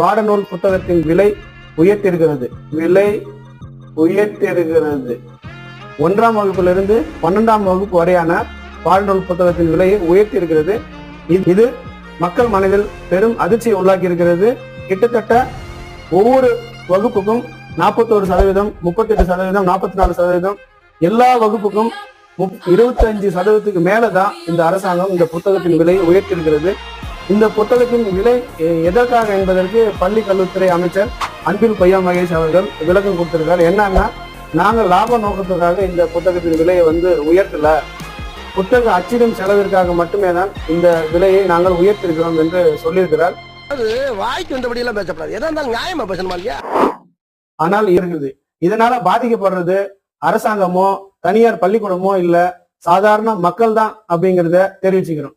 பாடநூல் புத்தகத்தின் விலை உயர்த்திருக்கிறது. 1ஆம் வகுப்பிலிருந்து 12ஆம் வகுப்பு வரையான பாடநூல் புத்தகத்தின் விலையை உயர்த்தி இருக்கிறது. இது மக்கள் மனதில் பெரும் அதிர்ச்சியை உள்ளாக்கி இருக்கிறது. கிட்டத்தட்ட ஒவ்வொரு வகுப்புக்கும் 41%, 38%, 44%, எல்லா வகுப்புக்கும் 25% மேலதான் இந்த அரசாங்கம் இந்த புத்தகத்தின் விலையை உயர்த்தி இருக்கிறது. இந்த புத்தகத்தின் விலை எதற்காக என்பதற்கு பள்ளி கல்வித்துறை அமைச்சர் அன்பில் பொய்யா மகேஷ் அவர்கள் விளக்கம் கொடுத்திருக்காரு. என்னன்னா, நாங்கள் லாப நோக்கத்துக்காக இந்த புத்தகத்தின் விலையை உயர்த்தல, புத்தக அச்சிடும் செலவிற்காக மட்டுமே தான் இந்த விலையை நாங்கள் உயர்த்திருக்கிறோம் என்று சொல்லியிருக்கிறார். வாய்க்கு வந்தபடி எல்லாம் பேசப்படாது, எதா இருந்தாலும் நியாயமா பேசணுமா இல்லையா? ஆனால் இருக்குது. இதனால பாதிக்கப்படுறது அரசாங்கமோ தனியார் பள்ளிக்கூடமோ இல்ல, சாதாரண மக்கள் தான் அப்படிங்கிறத தெரிவிச்சுக்கிறோம்.